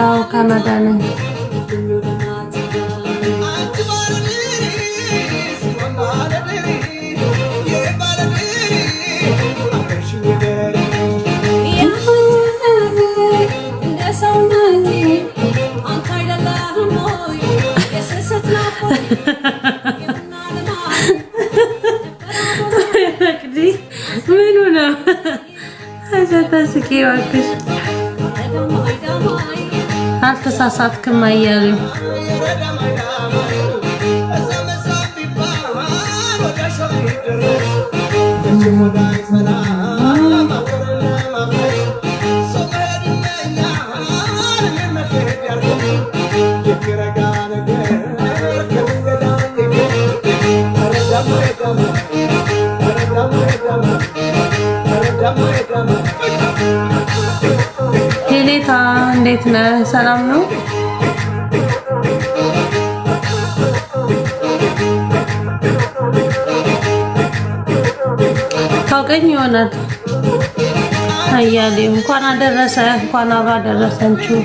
አዎ ካናዳ ነኝ። ምኑ ነው አጃታስቂ እባክሽ አልተሳሳትክም አያሌው ሄሌታ እንዴት ነህ? ሰላም ነው? ታውቀኝ ይሆናል። አያሌው እንኳን አደረሰ እንኳን አብራ ደረሰንችሁ።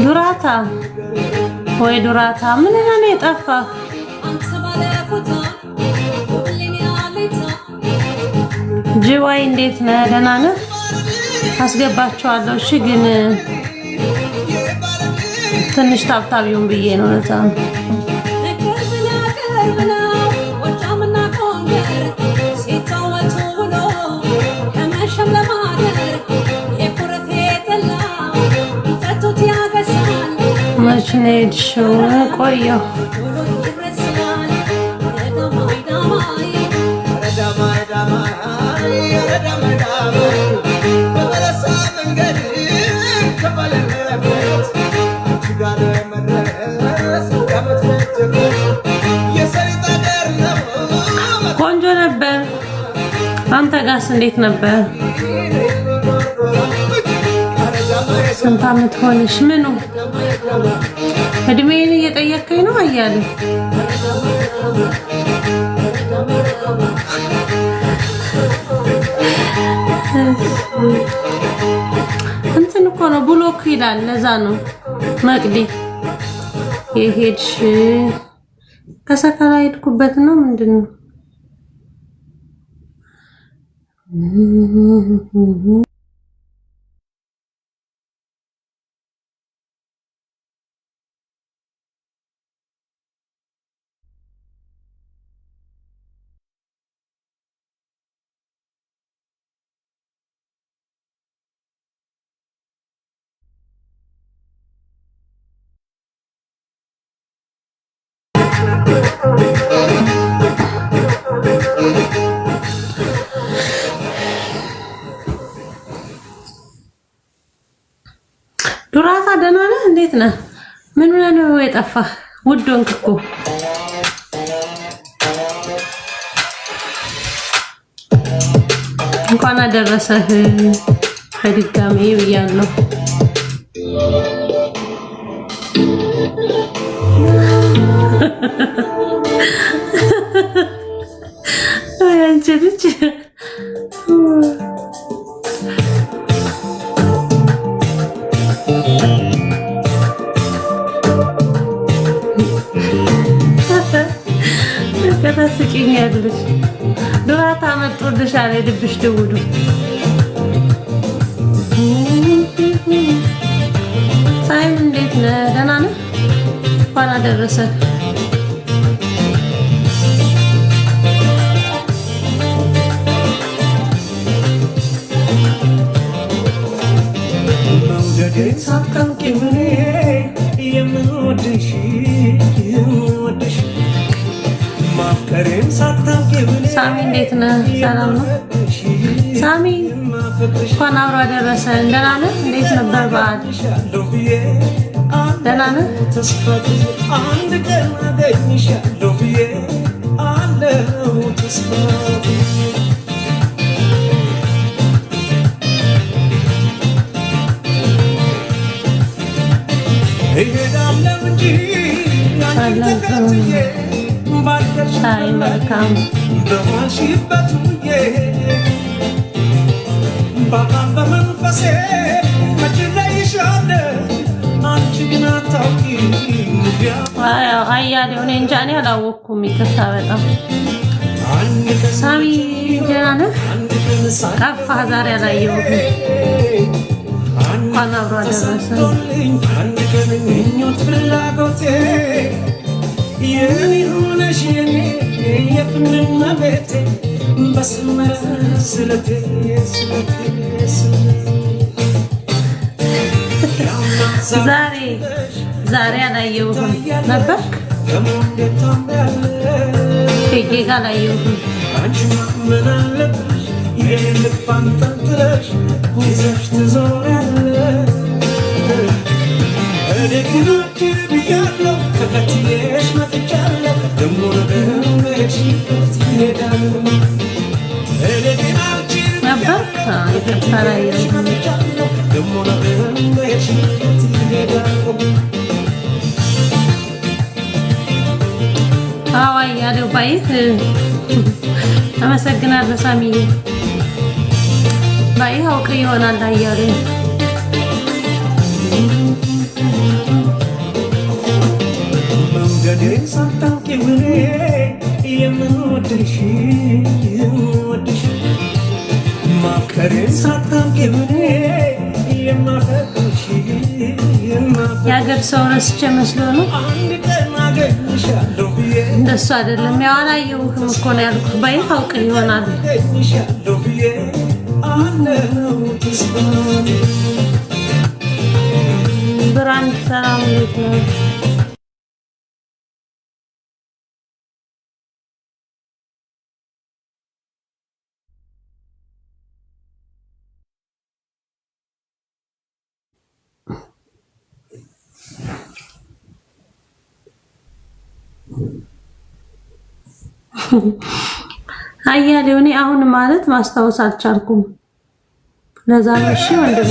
ዱራታ ወይ ዱራታ ምን ነው የጠፋ? ጂዋይ እንዴት ነህ? ደህና ነህ? አስገባችኋለሁ። እሺ ግን ትንሽ ታብታቢውን ብዬ ነው ለዛ መች ነው የሄድሽው? ቆየሁ ቆንጆ ነበር። አንተ ጋርስ እንዴት ነበር? ስንት ዓመት ሆነሽ? ምኑ እድሜን እየጠየከኝ ነው አያሌው? እንትን እኮ ነው ብሎክ ይላል። ለዛ ነው መቅዲ የሄድሽ ከሰከላ ሄድኩበት ነው ምንድነው? ዱራታ ደህና ነህ? እንዴት ነህ? ምን ሆነህ ነው የጠፋህ? ውድ ሆንክ እኮ። እንኳን አደረሰህ በድጋሚ ብያለሁ። አንቺ ልጅ ከተስቂኛለሽ። ዱራታ መጥቶልሻል ልብሽ ደውዱ። ሳይም እንዴት ነህ? ደህና ነህ? እንኳን አደረሰህ። ሳሚ እንዴት ነህ? ሰላም ነው? ሳሚ እንኳን አብሮ አደረሰን። ደህና ነህ? እንዴት ነበር በዓል? ደህና ነህ? ሻይ መልካም አያሌው እኔ እንጃ እኔ አላወኩም። ይቅርታ በጣም ሳሚ ደህና ነህ? ጠፋህ ዛሬ አላየሁህም። እንኳን አብሮ አደረሰን። ዛሬ አላየሁህም ነበር ሄጌ ጋር አላየሁህም። ነበር ይቅርታ አላየሁህም። አያሌው ባይት አመሰግናለሁ ሳሚዬ። ባይህ አውቅ ይሆናል አያሌው መንገዴን ሳታውቂው እኔ የምወድሽ ማፍቀሬን ሳታውቂው እኔ የማፈቅርሽ የአገር ሰው ረስቼ መስሎ ነው። እንደሱ አይደለም። ያው አላየሁህም እኮ ነው ያልኩህ። ባይህ አውቅ ይሆናል። ብራንድ ሰላም እንዴት ነው? አያሌው እኔ አሁን ማለት ማስታወስ አልቻልኩም። ለዛ ነው እሺ ወንድሜ